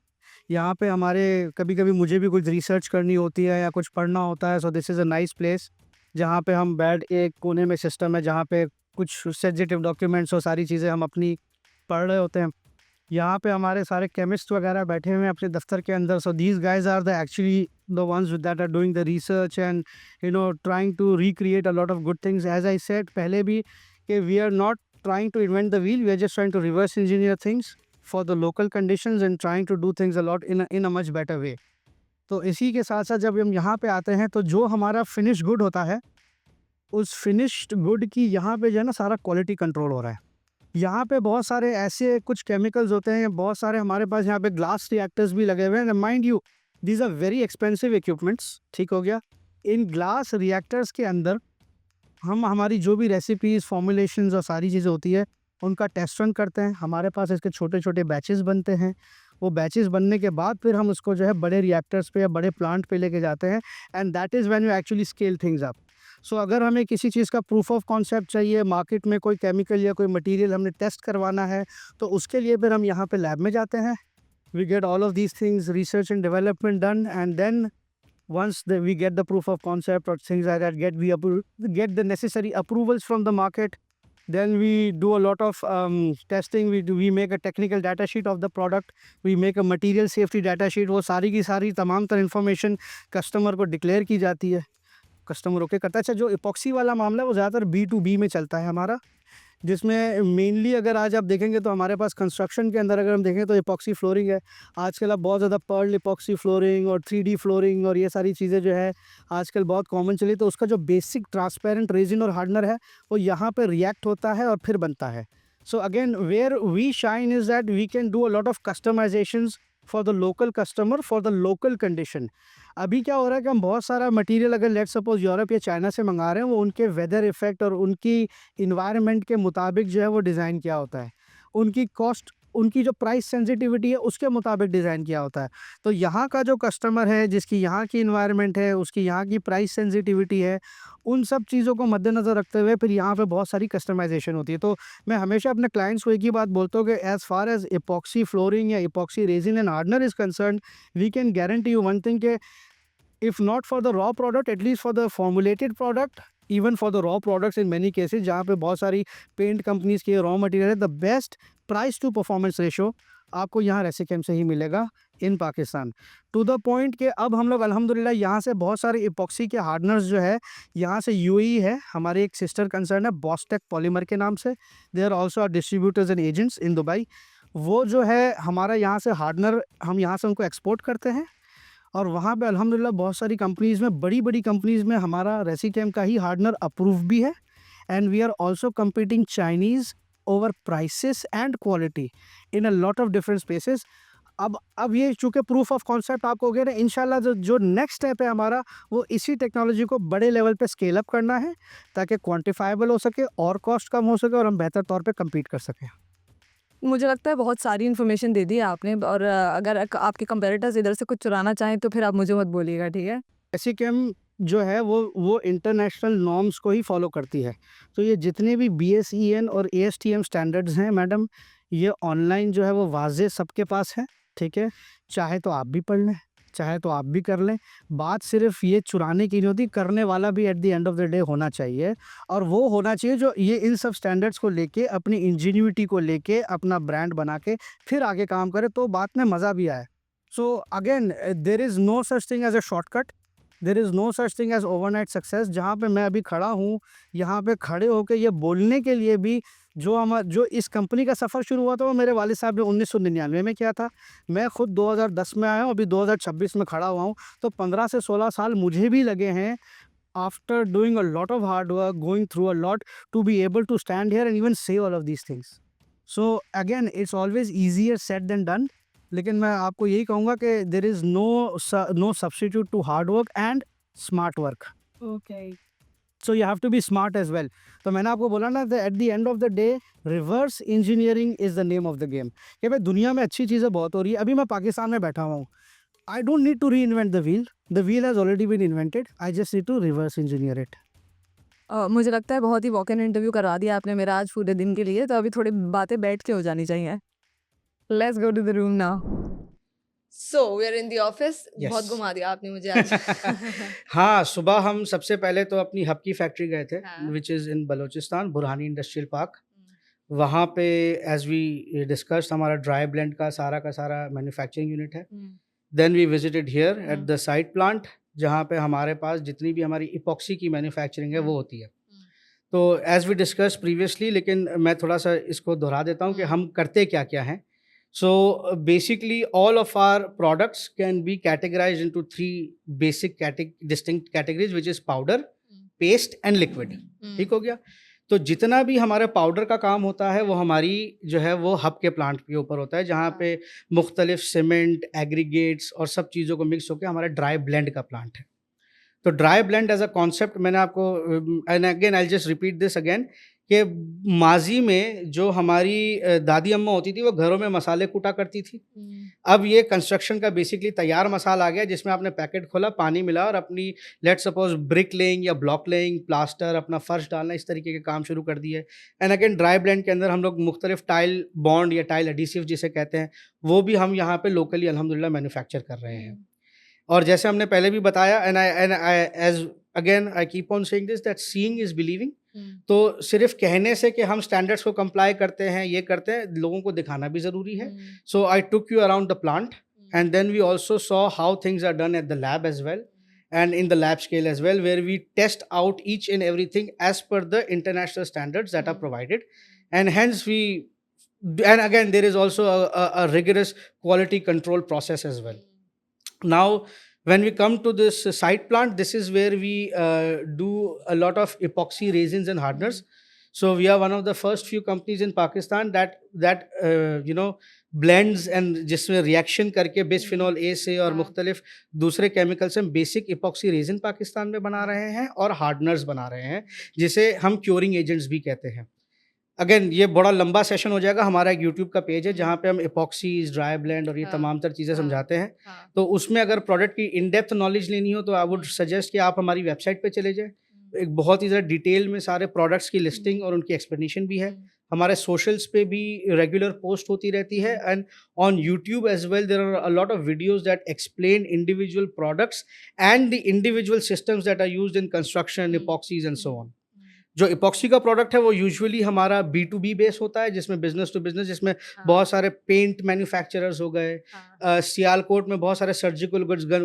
यहाँ पे हमारे कभी कभी मुझे भी कुछ रिसर्च करनी होती है या कुछ पढ़ना होता है। So this is a nice place जहाँ पे हम बैठ, एक कोने में सिस्टम है जहाँ पे कुछ सेंसिटिव डॉक्यूमेंट्स और सारी चीज़ें हम अपनी पढ़ रहे होते हैं। यहाँ पे हमारे सारे केमिस्ट वगैरह बैठे हुए हैं अपने दफ्तर के अंदर। So these guys are the actually the ones that are doing the research and trying to recreate a lot of good things. As I said पहले भी कि we are not trying to invent the wheel, we are just trying to reverse engineer things for the local conditions and trying to do things a lot in a much better way. तो इसी के साथ साथ जब हम यहाँ पे आते हैं तो जो हमारा फिनिश गुड होता है उस फिनिश्ड गुड की यहाँ पे जो है ना सारा क्वालिटी कंट्रोल हो रहा है। यहाँ पे बहुत सारे ऐसे कुछ केमिकल्स होते हैं, बहुत सारे हमारे पास यहाँ पे ग्लास रिएक्टर्स भी लगे हुए हैं। Mind you these are very expensive equipments, ठीक हो गया। इन ग्लास रिएक्टर्स के अंदर हम हमारी जो भी रेसिपीज फॉर्मुलेशंस और सारी चीज़ें होती है उनका टेस्ट रन करते हैं। हमारे पास इसके छोटे छोटे बैचेस बनते हैं। वो बैचेस बनने के बाद फिर हम उसको जो है बड़े रिएक्टर्स पे या बड़े प्लांट पे लेके जाते हैं, and that is when you actually scale things up. So अगर हमें किसी चीज़ का प्रूफ ऑफ कॉन्सेप्ट चाहिए, मार्केट में कोई केमिकल या कोई मटेरियल हमने टेस्ट करवाना है, तो उसके लिए फिर हम यहाँ पे लैब में जाते हैं। We get all of these things, research and development done, and then once we get the proof of concept or things like that, get the necessary approvals from the market, then we do a lot of testing. We make a technical data sheet of the product, we make a material safety data sheet. वो सारी की सारी तमाम तर information customer को declare की जाती है, कस्टमर ओके करता है। अच्छा, जो इपॉक्सी वाला मामला है वो ज़्यादातर B2B में चलता है हमारा, जिसमें मेनली अगर आज आप देखेंगे तो हमारे पास कंस्ट्रक्शन के अंदर अगर हम देखें तो इपॉक्सी फ्लोरिंग है। आजकल अब बहुत ज़्यादा पर्ल इपॉक्सी फ्लोरिंग और 3D फ्लोरिंग और ये सारी चीज़ें जो है आजकल बहुत कॉमन चली। तो उसका जो बेसिक ट्रांसपेरेंट रेजिन और हार्डनर है वो यहाँ पे रिएक्ट होता है और फिर बनता है। So again where we shine is that we can do a lot of customisations for the local customer, for the local condition. अभी क्या हो रहा है कि हम बहुत सारा मटेरियल अगर लेट सपोज यूरोप या चाइना से मंगा रहे हैं, वो उनके वेदर इफेक्ट और उनकी इन्वायरमेंट के मुताबिक जो है वो डिज़ाइन किया होता है। उनकी कॉस्ट, उनकी जो प्राइस सेंसिटिविटी है उसके मुताबिक डिज़ाइन किया होता है। तो यहाँ का जो कस्टमर है, जिसकी यहाँ की इन्वायरमेंट है, उसकी यहाँ की प्राइस सेंसिटिविटी है, उन सब चीज़ों को मद्देनज़र रखते हुए फिर यहाँ पे बहुत सारी कस्टमाइजेशन होती है। तो मैं हमेशा अपने क्लाइंट्स को एक ही बात बोलता हूँ कि as far as epoxy flooring या epoxy resin and hardener is concern, we can guarantee you one thing कि if not for the raw product, at least for the formulated product, even for the raw products in many cases जहाँ पे बहुत सारी paint companies के raw material है, the best price to performance ratio आपको यहाँ रेसिकेम से ही मिलेगा in Pakistan. To the point कि अब हम लोग अल्हम्दुलिल्लाह यहाँ से बहुत सारे इपॉक्सी के हार्डनर्स जो है यहाँ से UAE है, हमारे एक सिस्टर कंसर्न है बॉस्टेक पॉलीमर के नाम से। They are also are distributors and agents in Dubai. वो जो है हमारा यहाँ से हार्डनर, हम यहाँ से उनको एक्सपोर्ट करते हैं और वहाँ पे अल्हम्दुलिल्लाह बहुत सारी कंपनीज़ में, बड़ी बड़ी कंपनीज़ में हमारा रेसिकेम का ही हार्डनर अप्रूव भी है। And we are also competing Chinese over prices and quality in a lot of different spaces. अब ये चूँकि प्रूफ ऑफ कॉन्सेप्ट आपको हो गया ना, इंशाल्लाह जो नेक्स्ट स्टेप है हमारा वो इसी टेक्नोलॉजी को बड़े लेवल पे स्केल अप करना है ताकि क्वान्टिफाइबल हो सके और कॉस्ट कम हो सके और हम बेहतर तौर पे कम्पीट कर सकें। मुझे लगता है बहुत सारी इन्फॉर्मेशन दे दी है आपने, और अगर आपके कंपेरेटर्स इधर से कुछ चुराना चाहें तो फिर आप मुझे मत बोलिएगा, ठीक है? रेसिकेम जो है वो इंटरनेशनल नॉर्म्स को ही फॉलो करती है। तो ये जितने भी BSEN और ASTM स्टैंडर्ड्स हैं मैडम, ये ऑनलाइन जो है वो वाज़े सबके पास है, ठीक है? चाहे तो आप भी पढ़ लें, चाहे तो आप भी कर लें। बात सिर्फ ये चुराने की नहीं होती, करने वाला भी eight the end of the day होना चाहिए, और वो होना चाहिए जो ये इन सब स्टैंडर्ड्स को लेके, अपनी इंजीन्यूइटी को लेके, अपना ब्रांड बना के फिर आगे काम करे, तो बात में मज़ा भी आए। So again there is no such thing as a shortcut, there is no such thing as overnight success. जहाँ पे मैं अभी खड़ा हूँ, यहाँ पे खड़े होके ये बोलने के लिए भी जो इस कंपनी का सफ़र शुरू हुआ था वो मेरे वालिद साहब ने 1999 में किया था। मैं खुद 2010 में आया हूँ, अभी 2026 में खड़ा हुआ हूँ। तो 15 से 16 साल मुझे भी लगे हैं after doing a lot of hard work, going through a lot to be able to stand here and even say all of these things. So again it's always easier said than done, लेकिन मैं आपको यही कहूँगा कि there is no substitute to hard work and smart work. Okay. So you have to be smart as well. तो मैंने आपको बोला ना, at the end of the day reverse engineering is the name of the game. कि भाई दुनिया में अच्छी चीज़ें बहुत हो रही है। अभी मैं पाकिस्तान में बैठा हुआ हूँ, I don't need to reinvent the wheel has already been invented, I just need to reverse engineer it. मुझे लगता है बहुत ही वॉक इन इंटरव्यू करा दिया आपने मेरा आज पूरे दिन के लिए, तो अभी थोड़ी बातें बैठ के हो जानी चाहिए। Let's go to the room now. So we are in the office. Yes. बहुत घुमा दिया आपने मुझे आज। हाँ, सुबह हम सबसे पहले तो अपनी हब की फैक्ट्री गए थे, हाँ। Which is in Balochistan, Burhani industrial park. वहाँ पे एज वी डिस्कस्ड हमारा ड्राई ब्लेंड का सारा मैन्युफैक्चरिंग यूनिट है। Then we visited here at the side plant, जहाँ पे हमारे पास जितनी भी हमारी इपॉक्सी की मैन्युफैक्चरिंग है वो होती है। तो एज वी डिस्कस प्रीवियसली, लेकिन मैं थोड़ा सा इसको दोहरा देता हूँ कि हम करते क्या क्या हैं। So basically all of our products can be categorized into 3 basic distinct categories, which is powder, paste and liquid, ठीक हो गया। तो जितना भी हमारा पाउडर का काम होता है वो हमारी जो है वो हब के प्लांट के ऊपर होता है, जहाँ पे मुख्तलिफ सीमेंट, एग्रीगेट्स और सब चीज़ों को मिक्स होकर हमारा ड्राई ब्लेंड का प्लांट है। तो dry blend as a concept मैंने आपको, and again I just repeat this again, कि माजी में जो हमारी दादी अम्मा होती थी वो घरों में मसाले कूटा करती थी। अब ये कंस्ट्रक्शन का बेसिकली तैयार मसाला आ गया, जिसमें आपने पैकेट खोला, पानी मिला और अपनी लेट सपोज ब्रिक लेइंग या ब्लॉक लेइंग, प्लास्टर, अपना फर्श डालना, इस तरीके के काम शुरू कर दिए। एंड अगेन ड्राई ब्लेंड के अंदर हम लोग मुख्तलिफ टाइल बॉन्ड या टाइल एडिसिव जिसे कहते हैं वो भी हम यहाँ पे लोकली अल्हम्दुलिल्लाह मैन्युफैक्चर कर रहे हैं। और जैसे हमने पहले भी बताया, and I as again I keep on saying this, that seeing is believing. तो सिर्फ कहने से कि हम स्टैंडर्ड्स को कंप्लाई करते हैं, ये करते हैं, लोगों को दिखाना भी ज़रूरी है। So I took you around the plant and then we also saw how things are done at the lab as well and in the lab scale as well, where we test out each and everything as per the international standards that are provided, and hence we, and again there is also a rigorous quality control process as well. Now when we come to this site plant, this is where we do a lot of epoxy resins and hardeners. So we are one of the first few companies in Pakistan that you know blends and जिसमें reaction करके bisphenol A से और मुख्तलिफ दूसरे chemical से हम basic epoxy resin Pakistan में बना रहे हैं और हार्डनर्स बना रहे हैं, जिसे हम क्योरिंग एजेंट्स भी कहते हैं। अगेन ये बड़ा लंबा सेशन हो जाएगा, हमारा एक यूट्यूब का पेज है जहाँ पे हम इपॉक्सीज, ड्राई ब्लेंड और ये तमाम तर चीज़ें समझाते हैं। तो उसमें अगर प्रोडक्ट की इन डेप्थ नॉलेज लेनी हो तो आई वुड सजेस्ट कि आप हमारी वेबसाइट पे चले जाएँ। एक बहुत ही ज़्यादा डिटेल में सारे प्रोडक्ट्स की लिस्टिंग और उनकी एक्सप्लेनेशन भी है। हमारे सोशल्स पे भी रेगुलर पोस्ट होती रहती है, and on YouTube as well there are a lot of videos that explain individual products and the individual systems that are used in construction, epoxies and so on. जो epoxy का product है वो usually हमारा B2B base होता है, जिसमें business to business, जिसमें बहुत सारे पेंट मैन्युफैक्चरर्स हो गए, सियालकोट में बहुत सारे सर्जिकल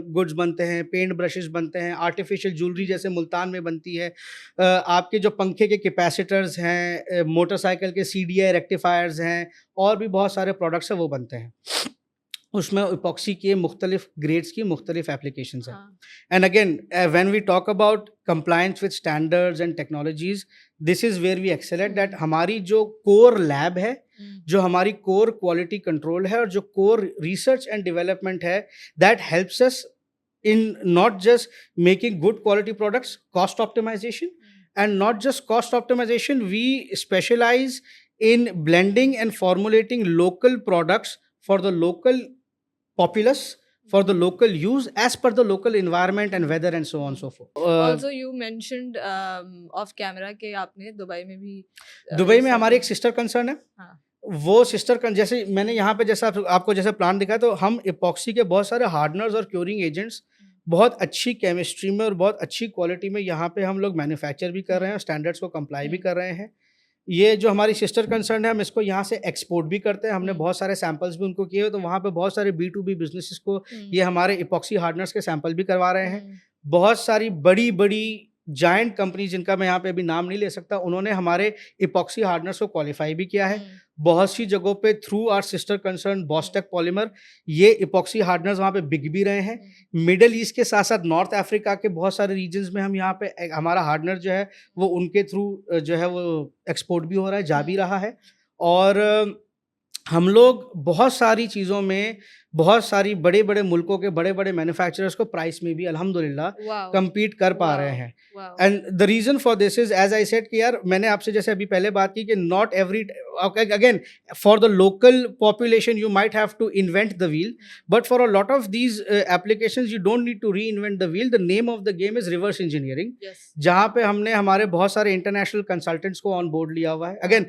गुड्स बनते हैं, पेंट ब्रशेस बनते हैं, आर्टिफिशियल ज्वेलरी जैसे मुल्तान में बनती है, आपके जो पंखे के कैपेसिटर्स हैं, मोटरसाइकिल के CDI रेक्टिफायर्स हैं, और भी बहुत सारे प्रोडक्ट्स हैं वो बनते हैं। उसमें इपॉक्सी के मुख्तलिफ ग्रेड्स की मुख्तलिफ एप्लीकेशंस हैं। And again when we talk about compliance with standards and technologies, this is where we excel at, that हमारी जो कोर लैब है, जो हमारी कोर क्वालिटी कंट्रोल है और जो कोर रिसर्च एंड डेवलपमेंट है, that helps us in not just making good quality products, cost optimization, and not just cost optimization, we specialize in blending and formulating local products for the local populace, for the local use, as per the local environment and weather and so on and so forth. Also you mentioned off camera कि आपने Dubai में भी Dubai में हमारी एक sister concern है। हाँ। वो सिस्टर जैसे मैंने यहाँ पे जैसा आपको जैसे प्लान दिखाया, तो हम इपॉक्सी के बहुत सारे हार्डनर्स और क्योरिंग एजेंट्स बहुत अच्छी केमिस्ट्री में और बहुत अच्छी क्वालिटी में यहाँ पे हम लोग मैन्युफैक्चर भी कर रहे हैं, स्टैंडर्ड्स को कंप्लाई भी कर रहे हैं। ये जो हमारी सिस्टर कंसर्न है, हम इसको यहाँ से एक्सपोर्ट भी करते हैं। हमने बहुत सारे सैंपल्स भी उनको किए, तो वहाँ पे बहुत सारे B2B बिजनेसेस को ये हमारे इपॉक्सी हार्डनर्स के सैंपल भी करवा रहे हैं। बहुत सारी बड़ी बड़ी जायंट कंपनी, जिनका मैं यहाँ पे अभी नाम नहीं ले सकता, उन्होंने हमारे इपॉक्सी हार्डनर्स को क्वालिफाई भी किया है। बहुत सी जगहों पे थ्रू आवर सिस्टर कंसर्न बॉस्टेक पॉलीमर ये इपॉक्सी हार्डनर्स वहाँ पे बिक भी रहे हैं। मिडल ईस्ट के साथ साथ नॉर्थ अफ्रीका के बहुत सारे रीजन्स में हम यहाँ पे हमारा हार्डनर जो है वो उनके थ्रू जो है वो एक्सपोर्ट भी हो रहा है, जा भी रहा है। और हम लोग बहुत सारी चीज़ों में, बहुत सारी बड़े बड़े मुल्कों के बड़े बड़े मैन्युफैक्चरर्स को प्राइस में भी अल्हम्दुलिल्लाह कम्पीट कर पा रहे हैं। And the reason for this is, as I said कि यार मैंने आपसे जैसे अभी पहले बात की कि not every, again for the local population you might have to invent the wheel, but for a lot of these applications you don't need to reinvent the wheel. The name of the game is reverse engineering, जहाँ पे हमने हमारे बहुत सारे international consultants को on board लिया हुआ है। Again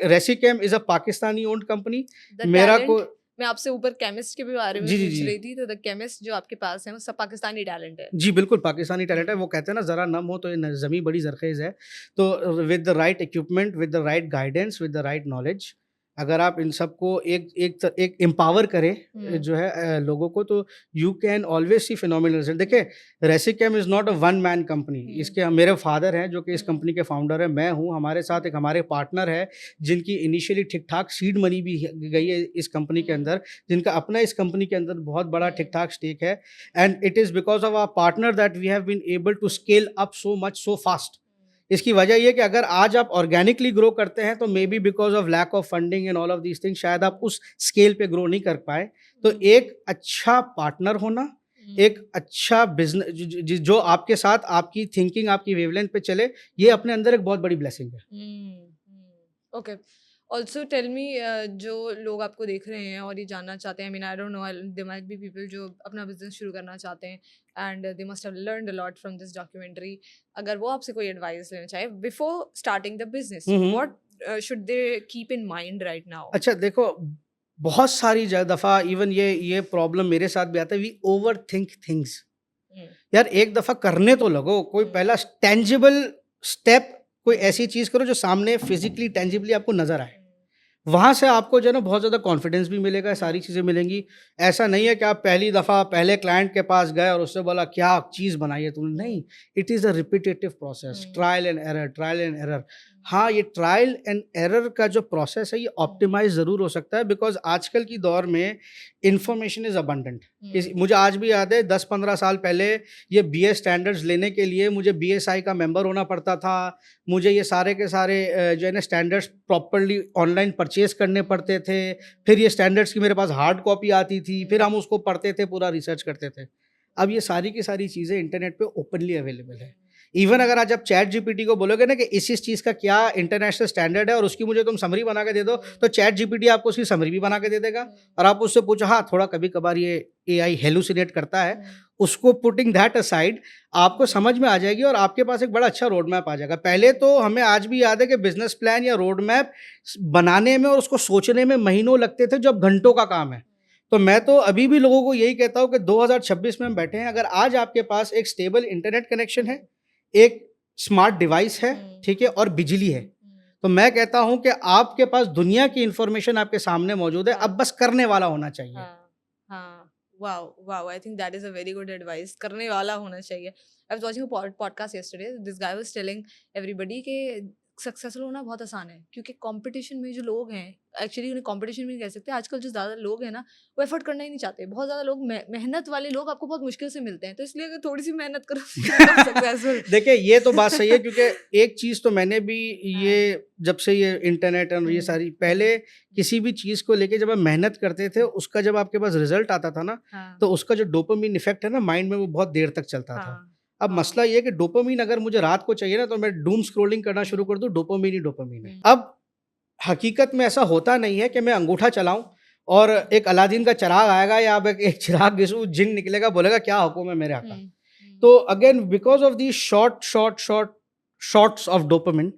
Resichem is a Pakistani owned company. मेरा को मैं आपसे ऊपर केमिस्ट के भी बारे में पूछ रही थी, तो द केमिस्ट जो आपके पास है वो सब पाकिस्तानी टैलेंट है। जी बिल्कुल पाकिस्तानी टैलेंट है। वो कहते हैं ना, ज़रा नम हो तो ये ज़मीं बड़ी जरखेज़ है। तो with the right equipment, with the right guidance, with the right knowledge अगर आप इन सबको एक एम्पावर करें जो है लोगों को, तो you can always see phenomenal result. देखिए, Resichem is not a one man company. इसके मेरे फादर हैं जो कि इस कंपनी के फाउंडर है, मैं हूँ, हमारे साथ एक हमारे पार्टनर है जिनकी इनिशियली ठीक ठाक सीड मनी भी गई है इस कंपनी के अंदर, जिनका अपना इस कंपनी के अंदर बहुत बड़ा ठीक ठाक स्टेक है। And it is because of our partner that we have been able to scale up so much so fast. इसकी वजह ये कि अगर आज आप ऑर्गेनिकली ग्रो करते हैं तो maybe because of lack of funding and all of these things शायद आप उस स्केल पे ग्रो नहीं कर पाए। तो एक अच्छा पार्टनर होना, एक अच्छा बिजनेस जो आपके साथ आपकी थिंकिंग आपकी वेवलेंथ पे चले, ये अपने अंदर एक बहुत बड़ी ब्लेसिंग है। ओके, ऑल्सो टेल मी, जो लोग आपको देख रहे हैं और ये जानना चाहते हैं, I mean I don't know, they might be people जो अपना बिजनेस शुरू करना चाहते हैं and they must have learned a lot from this documentary. अगर वो आपसे कोई एडवाइस लेना चाहे before starting the business, what should they keep in mind right now? अच्छा देखो, बहुत सारी दफ़ा इवन ये प्रॉब्लम मेरे साथ भी आता है, वी ओवर थिंक थिंग्स। यार एक दफ़ा करने तो लगो, कोई पहला टेंजिबल स्टेप, कोई ऐसी चीज़ करो जो सामने फिजिकली टेंजिबली आपको नज़र आए। वहाँ से आपको जो है ना बहुत ज़्यादा कॉन्फिडेंस भी मिलेगा, सारी चीज़ें मिलेंगी। ऐसा नहीं है कि आप पहली दफ़ा पहले क्लाइंट के पास गए और उससे बोला क्या चीज़ बनाई है तुमने, नहीं। It is a repetitive process, trial and error, trial and error. हाँ, ये ट्रायल एंड एरर का जो प्रोसेस है ये ऑप्टिमाइज ज़रूर हो सकता है, बिकॉज आजकल की दौर में इंफॉर्मेशन इज़ अबंडेंट। मुझे आज भी याद है 10-15 साल पहले ये बीएस स्टैंडर्ड्स लेने के लिए मुझे बीएसआई का मेंबर होना पड़ता था। मुझे ये सारे के सारे जो है ना स्टैंडर्ड्स प्रॉपर्ली ऑनलाइन परचेज करने पड़ते थे। फिर ये स्टैंडर्ड्स की मेरे पास हार्ड कॉपी आती थी, फिर हम उसको पढ़ते थे, पूरा रिसर्च करते थे। अब ये सारी की सारी चीज़ें इंटरनेट पे ओपनली अवेलेबल है। इवन अगर आज आप चैट जीपीटी को बोलोगे ना कि इस चीज़ का क्या इंटरनेशनल स्टैंडर्ड है और उसकी मुझे तुम समरी बना के दे दो, तो चैट जीपीटी आपको उसकी समरी भी बना के दे देगा। और आप उससे पूछो, हाँ थोड़ा कभी कभार ये एआई हेलुसिनेट करता है, उसको पुटिंग दैट असाइड आपको समझ में आ जाएगी और आपके पास एक बड़ा अच्छा रोड मैप आ जाएगा। पहले तो हमें आज भी याद है कि बिजनेस प्लान या रोड मैप बनाने में और उसको सोचने में महीनों लगते थे, जो अब घंटों का काम है। तो मैं तो अभी भी लोगों को यही कहता हूँ कि 2026 में हम बैठे हैं, अगर आज आपके पास एक स्टेबल इंटरनेट कनेक्शन है, एक स्मार्ट डिवाइस है, ठीक है, और बिजली है, तो मैं कहता हूं कि आपके पास दुनिया की इंफॉर्मेशन आपके सामने मौजूद है, अब बस करने वाला होना चाहिए। हाँ, wow wow, I think that is a very good advice, करने वाला होना चाहिए। I was watching a podcast yesterday, this guy was telling everybody के सक्सेसफुल होना बहुत आसान है, क्योंकि कंपटीशन में जो लोग हैं, एक्चुअली उन्हें कंपटीशन भी नहीं कह सकते, आजकल जो ज़्यादा लोग हैं ना वो एफर्ट करना ही नहीं चाहते। बहुत ज़्यादा लोग मेहनत वाले लोग आपको बहुत मुश्किल से मिलते हैं, तो इसलिए अगर थोड़ी सी मेहनत करो सक्सेसफुल। देखिए ये तो बात सही है, क्योंकि एक चीज़ तो मैंने भी ये जब से ये इंटरनेट और ये सारी, पहले किसी भी चीज़ को लेके जब आप मेहनत करते थे, उसका जब आपके पास रिजल्ट आता था ना, तो उसका जो डोपामिन इफेक्ट है ना माइंड में, वो बहुत देर तक चलता था। अब मसला ये है कि डोपामिन अगर मुझे रात को चाहिए ना, तो मैं डूम स्क्रॉलिंग करना शुरू कर दूं, डोपामिन ही डोपामिन है। अब हकीकत में ऐसा होता नहीं है कि मैं अंगूठा चलाऊं और एक अलादीन का चिराग आएगा या अब एक चिराग घिसूं, जिन निकलेगा, बोलेगा क्या हुक्म है मेरे आका। तो again because of the shorts of dopamine,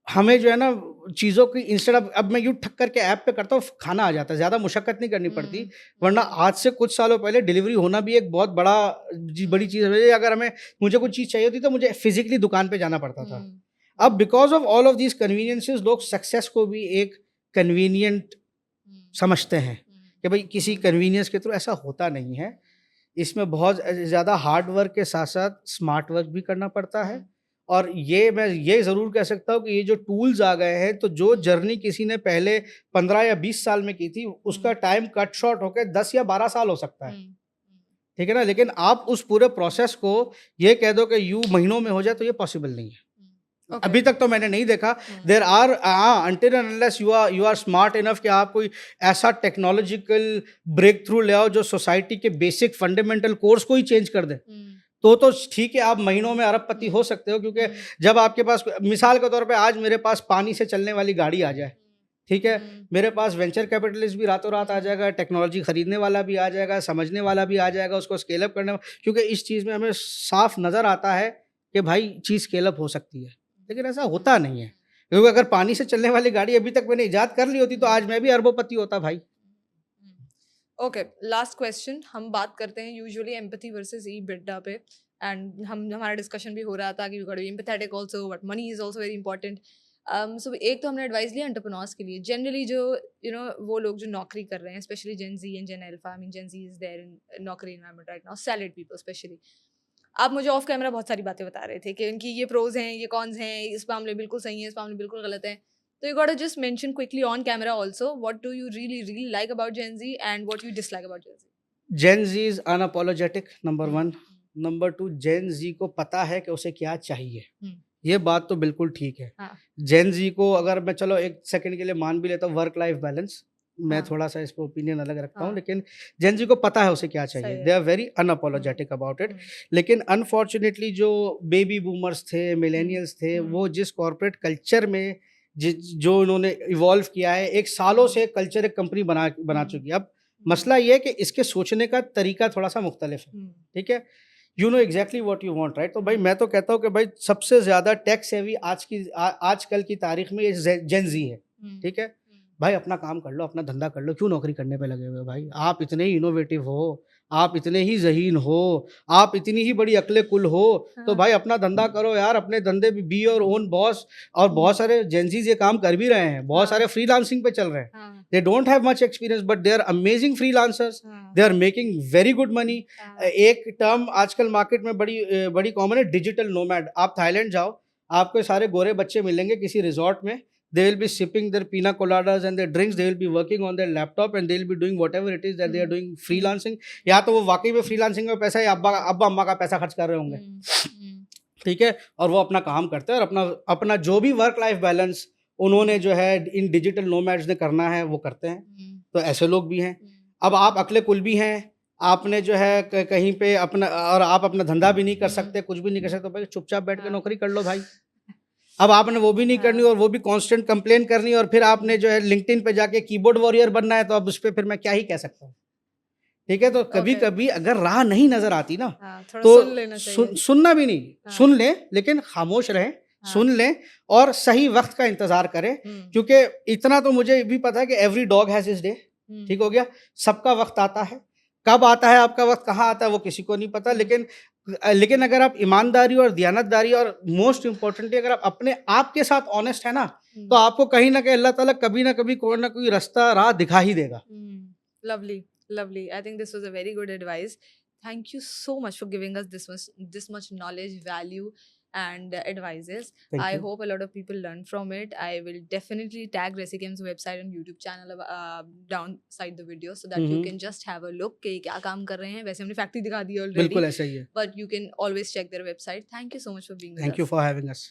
हमें जो है ना चीज़ों की इंस्टेड ऑफ, अब मैं यूँ ठक करके ऐप पे करता हूँ, खाना आ जाता है, ज़्यादा मुशक्कत नहीं करनी पड़ती। वरना आज से कुछ सालों पहले डिलीवरी होना भी एक बहुत बड़ी चीज़ है। अगर हमें मुझे कुछ चीज़ चाहिए होती तो मुझे फिजिकली दुकान पे जाना पड़ता था। अब because of all of these conveniences, लोग सक्सेस को भी एक कन्वीनियंट समझते हैं कि भाई किसी कन्वीनियंस के थ्रू ऐसा होता नहीं है। इसमें बहुत ज़्यादा हार्ड वर्क के साथ साथ स्मार्ट वर्क भी करना पड़ता है। और ये मैं ये ज़रूर कह सकता हूँ कि ये जो टूल्स आ गए हैं, तो जो जर्नी किसी ने पहले 15 या 20 साल में की थी, उसका टाइम कट शॉर्ट होकर 10 या 12 साल हो सकता है, ठीक है ना। लेकिन आप उस पूरे प्रोसेस को ये कह दो कि यूँ महीनों में हो जाए, तो ये पॉसिबल नहीं है। अभी तक तो मैंने नहीं देखा। There are until and unless you are smart enough कि आप कोई ऐसा टेक्नोलॉजिकल ब्रेक थ्रू ले आओ जो सोसाइटी के बेसिक फंडामेंटल कोर्स को ही चेंज कर दे, तो ठीक है, आप महीनों में अरबपति हो सकते हो। क्योंकि जब आपके पास, मिसाल के तौर पे, आज मेरे पास पानी से चलने वाली गाड़ी आ जाए, ठीक है, मेरे पास वेंचर कैपिटलिस्ट भी रातों रात आ जाएगा, टेक्नोलॉजी खरीदने वाला भी आ जाएगा, समझने वाला भी आ जाएगा, उसको स्केल अप करने, क्योंकि इस चीज़ में हमें साफ नज़र आता है कि भाई चीज़ स्केल अप हो सकती है। लेकिन ऐसा होता नहीं है, क्योंकि अगर पानी से चलने वाली गाड़ी अभी तक मैंने ईजाद कर ली होती, तो आज मैं भी अरबोपति होता भाई। ओके, लास्ट क्वेश्चन, हम बात करते हैं यूजुअली एम्पैथी वर्सेस ईबिटा पे, एंड हमारा डिस्कशन भी हो रहा था कि we got to be empathetic also, but money is also very important. So एक तो हमने एडवाइस लिया एंटरप्रेन्योर्स के लिए, जनरली जो वो लोग जो नौकरी कर रहे हैं, specially Gen Z and Gen Alpha, I mean Gen Z is there in naukri environment right now, salaried people specially. आप मुझे ऑफ कैमरा बहुत सारी बातें बता रहे थे कि इनकी ये प्रोज हैं, ये कॉन्स हैं, इस मामले में बिल्कुल सही है, इस मामले में बिल्कुल गलत है। तो you got to just mention quickly on camera also what do you really like about Gen Z and what you dislike about Gen Z. Gen Z is unapologetic, number 1। Number 2, Gen Z को पता है कि उसे क्या चाहिए। ये बात तो बिल्कुल ठीक है। हाँ। जेन जी को अगर मैं चलो एक सेकंड के लिए मान भी लेता हूँ वर्क लाइफ बैलेंस, मैं हाँ। थोड़ा सा इस पर ओपिनियन अलग रखता हूँ, हाँ। लेकिन जेन जी को पता है उसे क्या सही चाहिए। है। They are very unapologetic about it. लेकिन अनफॉर्चुनेटली जो बेबी बूमर्स थे, मिलेनियल्स थे, वो जिस कॉर्पोरेट कल्चर में जो उन्होंने इवॉल्व किया है, एक सालों से कल्चर एक कंपनी बना चुकी है। अब मसला ये है कि इसके सोचने का तरीका थोड़ा सा मुख्तलिफ है, ठीक है। You know exactly what you want, right. तो भाई मैं तो कहता हूँ कि भाई सबसे ज्यादा टैक्स सेवी आजकल की तारीख में ये जेन जी है, ठीक है। भाई अपना काम कर लो, अपना धंधा कर लो, क्यों नौकरी करने पे लगे हुए हो भाई। आप इतने ही इनोवेटिव हो, आप इतने ही ज़हीन हो, आप इतनी ही बड़ी अक्ले कुल हो, तो हाँ। भाई अपना धंधा करो यार, अपने धंधे भी बी और ओन बॉस। और बहुत सारे जेंजीज ये काम कर भी रहे हैं, बहुत हाँ। सारे फ्रीलांसिंग पे चल रहे हैं। हाँ। They don't have much experience but they are amazing freelancers, हाँ। They are making very good money. हाँ। एक टर्म आजकल मार्केट में बड़ी कॉमन है, डिजिटल नोमैड। आप थाईलैंड जाओ, आपको सारे गोरे बच्चे मिलेंगे किसी रिजॉर्ट में, they will be sipping their pina coladas and their drinks, they will be working on their laptop and they will be doing whatever it is that they are doing freelancing। या तो वो वाकई में freelancing में पैसा, या अब्बा अम्मा का पैसा खर्च कर रहे होंगे, ठीक है। और वो अपना काम करते हैं और अपना जो भी वर्क लाइफ बैलेंस उन्होंने जो है इन डिजिटल नोमैड्स ने करना है वो करते हैं। तो ऐसे लोग भी हैं। अब आप अकले कुल भी हैं, आपने जो है कहीं पे अपना, और आप अपना धंधा भी नहीं कर सकते, कुछ भी नहीं कर सकते, भाई चुपचाप बैठ के नौकरी कर लो भाई। अब आपने वो भी नहीं करनी और वो भी कांस्टेंट कंप्लेन करनी, और फिर आपने जो है लिंक्डइन पे जाके कीबोर्ड वॉरियर बनना है, तो अब उस पर फिर मैं क्या ही कह सकता हूँ, ठीक है। तो कभी कभी अगर राह नहीं नजर आती ना, तो सुन लेना चाहिए। सुनना भी नहीं, सुन लें लेकिन खामोश रहें, सुन लें और सही वक्त का इंतजार करें। क्योंकि इतना तो मुझे भी पता है कि every dog has his day, ठीक हो गया। सबका वक्त आता है, कब आता है आपका वक्त, कहाँ आता है, वो किसी को नहीं पता। लेकिन अगर आप ईमानदारी और दयानतदारी और मोस्ट इम्पोर्टेंटली अगर आप अपने आप के साथ ऑनेस्ट है ना, तो आपको कहीं ना कहीं अल्लाह ताला कभी ना कभी कोई ना कोई रास्ता राह दिखा ही देगा। Lovely. I think this was a very good advice. Thank you so much for giving us this much knowledge, value, and advices. Thank I you. hope a lot of people learn from it. I will definitely tag Resicam's website and YouTube channel downside the video so that you can just have a look कि क्या काम कर रहे हैं। वैसे हमने factory दिखा दी already, बिल्कुल ऐसा ही है। but you can always check their website. Thank you so much for being with us. Thank you for having us.